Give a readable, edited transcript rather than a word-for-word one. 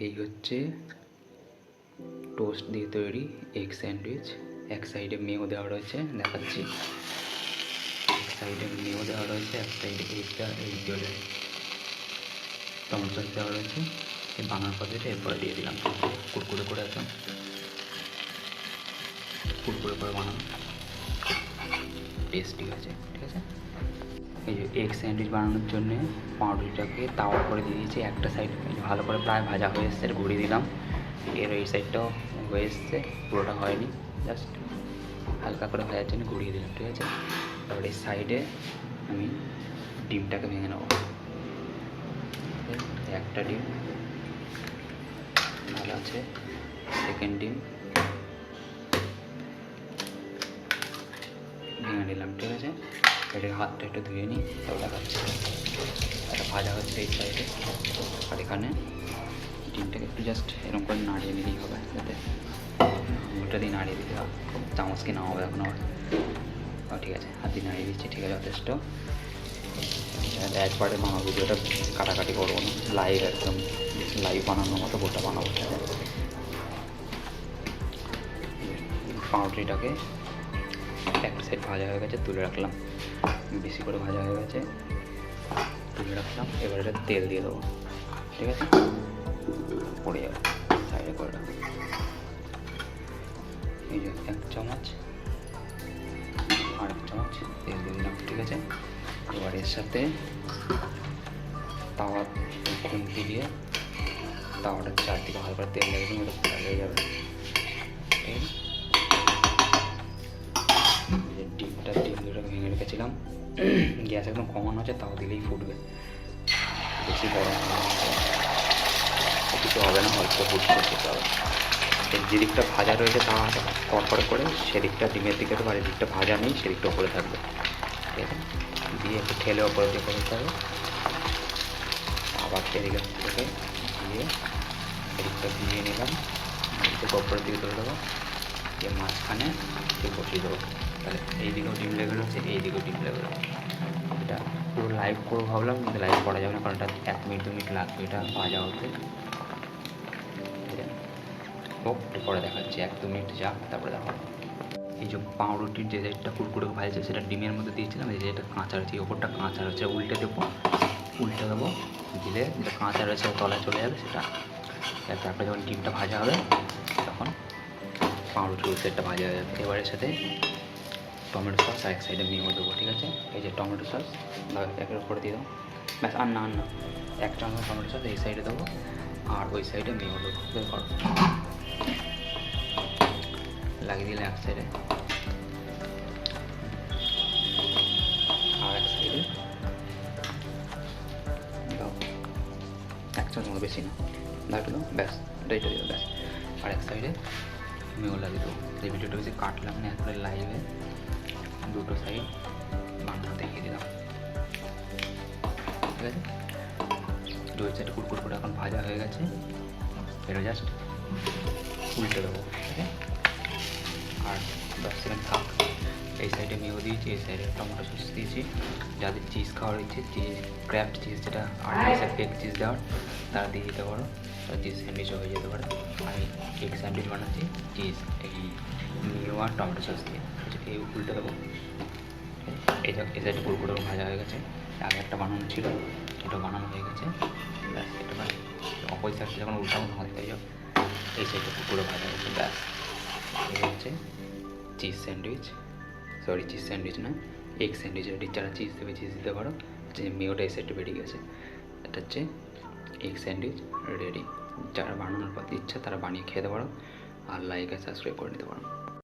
এই হচ্ছে টোস্ট দিয়ে তৈরি এগ স্যান্ডউইচ। এক সাইডে মেও দেওয়া রয়েছে, দেখাচ্ছি। এক সাইডে মেও দেওয়া রয়েছে, এক সাইডে এই টমেটো সস দেওয়া রয়েছে। এই বানার পদ্ধতিটা এরপরে দিয়ে দিলাম, কুরকুরে করে একদম কুরকুরে করে বানানো, টেস্টি হয়েছে। ঠিক আছে, এই যে এগ স্যান্ডউইচ বানানোর জন্যে পাউরুটিটাকে তাওয়ার করে দিয়ে দিয়েছি। একটা সাইড ভালো করে প্রায় ভাজা হয়ে এসছে, ঘুরিয়ে দিলাম। এর এই সাইডটাও হয়ে এসছে, পুরোটা হয়নি, জাস্ট হালকা করে ভাজার জন্য ঘুরিয়ে দিলাম। ঠিক আছে, তারপরে এই সাইডে আমি ডিমটাকে ভেঙে নেবো। একটা ডিম ভালো আছে, সেকেন্ড ডিম ভেঙে নিলাম। ঠিক আছে, এটাকে হাতটা একটু ধুয়ে নিই, তারপর দেখাচ্ছি। একটা ভাজা হচ্ছে এই সাইডে, আর এখানে ডিমটাকে একটু জাস্ট এরকম করে নাড়িয়ে নিলেই হবে, যাতে ওটা দিয়ে নাড়িয়ে দিতে হবে। চামচকে নাও হবে এখন আবার। ঠিক আছে, হাত দিয়ে নাড়িয়ে দিচ্ছি। ঠিক আছে, যথেষ্ট। একবারে বানাবো, ভিডিওটা কাটাকাটি করবো না, লাইভ একদম লাইভ বানানোর মতো গোটা বানাবো। ঠিক আছে, পাউরুটিটাকে একটা সাইড ভাজা হয়ে গেছে, তুলে রাখলাম। বেশি করে ভাজা হয়ে গেছে, তুলে রাখলাম। এবার এটা তেল দিয়ে দেবো। ঠিক আছে, পড়ে যাবে, সাইডে করে রাখবো। এই যে 1 চামচ আর 1 চামচ তেল দিয়ে দিলাম। ঠিক আছে, এবার এর সাথে তাওয়া খুন্তি দিয়ে তাওয়াটার চারদিকে ভালো করে তেল লেগে ওটা পোড়া হয়ে যাবে। ঠিক আছে, ডিম দুটো ভেঙে রেখেছিলাম, গ্যাস একদম কমানো আছে, তাও দিলেই ফুটবে, বেশি গরম কিছু হবে না, অল্প ফুটতে খেতে হবে। যে দিকটা ভাজা রয়েছে তা কড়কড়ে করে, সেদিকটা ডিমের দিকে তো, আর দিকটা ভাজা নেই সেদিকটা ওপরে থাকবে। ঠিক আছে, দিয়ে একটু ঠেলে ওপরের দিকে করতে হবে। আবার সেদিকে থেকে দিয়ে এদিকটা দিয়ে নিলাম, এদিকে ওপরের দিকে তুলে দেবো, দিয়ে মাঝখানে বসিয়ে দেবো। তাহলে এই দিকেও ডিম লেগে রয়েছে, এই দিকেও ডিম লেগে রয়েছে। এটা পুরো লাইভ করবো ভাবলাম, কিন্তু লাইভ করা যাবে না, কারণ এটা 1 মিনিট 2 মিনিট লাগবে এটা ভাজা হতে। হোক, পরে দেখাচ্ছি, 1-2 মিনিট যাক, তারপরে দেখাবো। এই যে পাউরুটির যে সাইডটা কুরকুরে ভাজছে সেটা ডিমের মধ্যে দিয়েছিলাম, এই যে এটা কাঁচা রয়েছে, ওপরটা কাঁচা রয়েছে, উল্টে দেবো, দিলে যেটা কাঁচা রয়েছে তলায় চলে যাবে সেটা। তারপরে যখন ডিমটা ভাজা হবে তখন পাউরুটির সাইডটা ভাজা হয়ে যাবে। এবারের সাথে টমেটো সস আর এক সাইডে মেও দেবো। ঠিক আছে, এই যে টমেটো সস একের উপরে দিয়ে দেবো, ব্যাস। আর না 1 চামচ টমেটো সস এই সাইডে দেবো, আর ওই সাইডে মেও দেবো। লাগিয়ে দিলে এক সাইডে, আর এক সাইডে দাও 1 চামচ মতো, বেশি না, দাও দাও, ব্যাস। এটা দিও, ব্যাস। আর এক সাইডে মেও লাগিয়ে দেবো। এই ভিডিওটা বেশি কাটলাম না, একবারে লাইভে দুটো সাইড বানানো দেখিয়ে দিলাম। ঠিক আছে, দুই সাইডে কুরকুর করে এখন ভাজা হয়ে গেছে, এটা জাস্ট উল্টে দেবো। ঠিক আছে, আর 10 সেকেন্ড থাক। এই সাইডে মেও দিয়েছি, এই সাইডে টমেটো সস দিয়েছি। যাদের চিজ খাওয়ার ইচ্ছে, চিজ ক্র্যাফট চিজ যেটা আর্টিফিশিয়াল ফেক চিজ দেওয়ার, তারা দিয়ে দিতে পারো, তারা চিজ স্যান্ডউইচও হয়ে যেতে পারে। আমি এগ স্যান্ডউইচ বানাচ্ছি চিজ এই মেও আর টমেটো সস দিয়ে। এই উল্টে দেবো। এই সাইডে পুরোপুরো ভাজা হয়ে গেছে। আগে একটা বানানো ছিল, এটা বানানো হয়ে গেছে, ব্যাস। এটা মানে অপর সাইডটা যখন উল্টাবো তখন দেখতে যাও এই সাইডটা পুরো ভাজা হয়েছে, ব্যাস। এটা হচ্ছে cheese sandwich, sorry cheese sandwich না, এগ স্যান্ডউইচ রেডি। যারা চিজ দেবে চিজ দিতে পারো, যে মেওটা এই সাইডে বেরিয়ে গেছে। এটা হচ্ছে এগ স্যান্ডউইচ রেডি। যারা বানানোর পর ইচ্ছা তারা বানিয়ে খেতে পারো, আর লাইক আর সাবস্ক্রাইব করে নিতে পারো।